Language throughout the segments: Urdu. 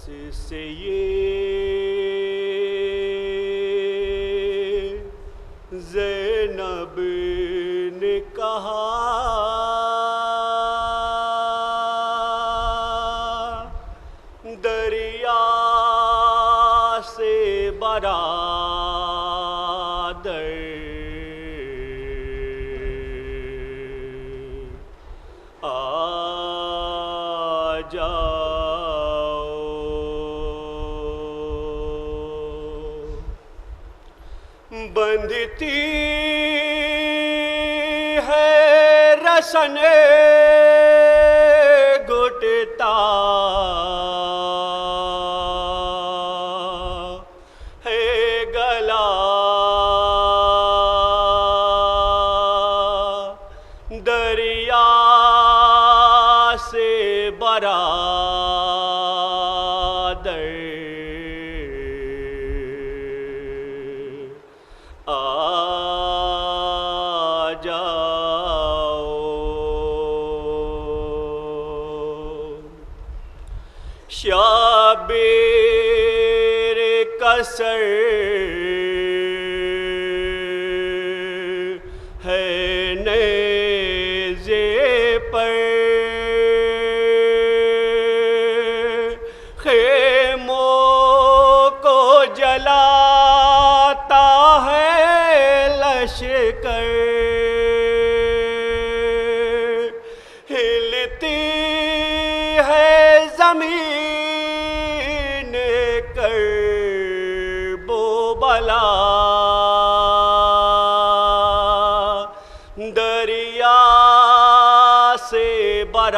سے یہ زینب نے کہا دریا سے برادر آ جاؤ، بندھتی ہے رسن گھٹتا ہے گلا، دریا سے برادر آ جاؤ، شبیر قصر ہے نیزے پر، خیموں کو جلاتا ہے لشکر، ہلتی ہے زمین کرب و بلا، دریا سے برادر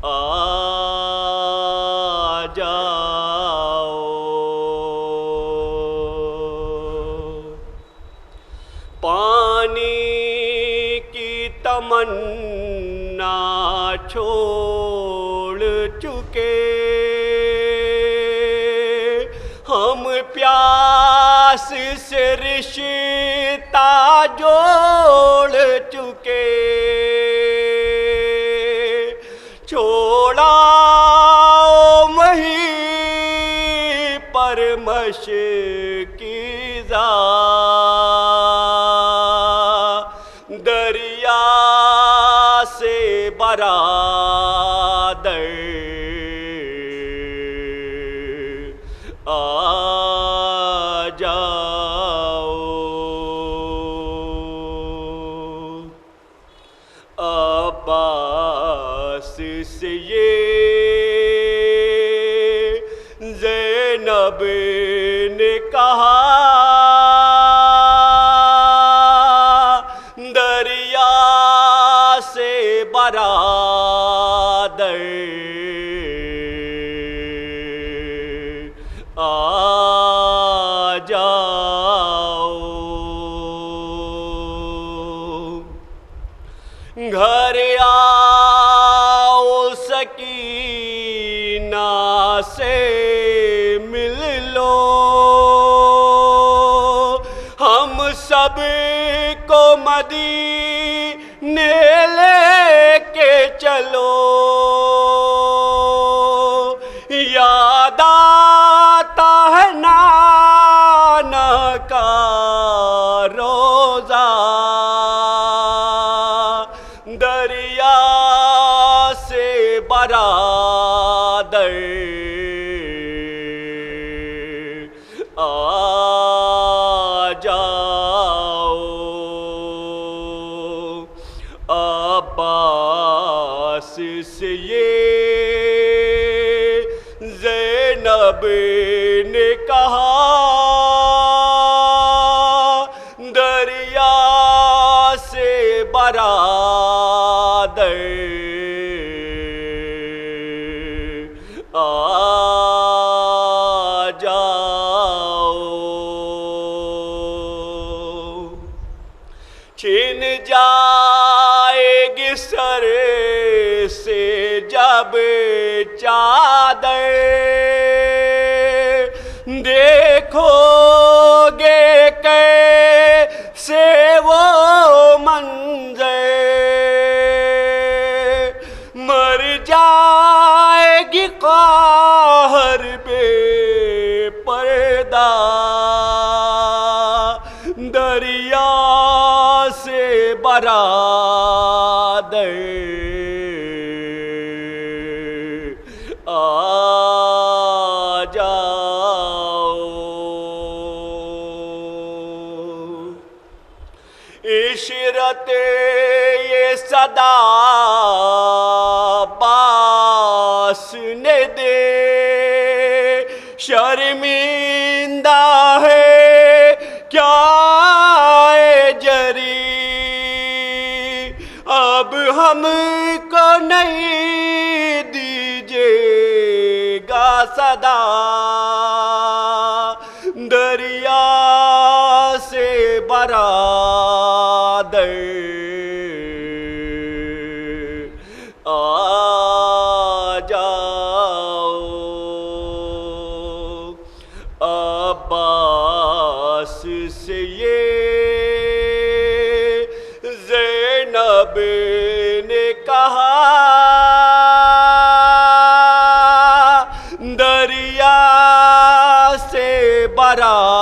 آ جاؤ، پانی کی تمنا چھوڑ چکے ہم، پیاس سے رشتہ جوڑ چکے، چھوڑا وہیں پر مشکی دریا سے برادر آ جاؤ، عباس سے یہ زینب نے کہا دریا سے برادر آ جاؤ، گھر آؤ سکینہ سے مل لو، ہم سب کو مدینے لے کے چلو، یاد آتا ہے نانا کا روزہ، دریا سے برادر آ جاؤ، عباس سے یہ زینب نے کہا دریا سے برادر آ جاؤ، چھن جائے گی سر سے جب چادر، دیکھو گے کیسے وہ منظر سے برادر آ جاؤ، عشرت یہ صدا باس نے دے، شرمندہ ہے کیا اے جری، اب ہم کو نہیں دیجیے گا صدا، دریا سے برادر آ جاؤ، عباس سے یہ زینب نے کہا، دریا سے برادر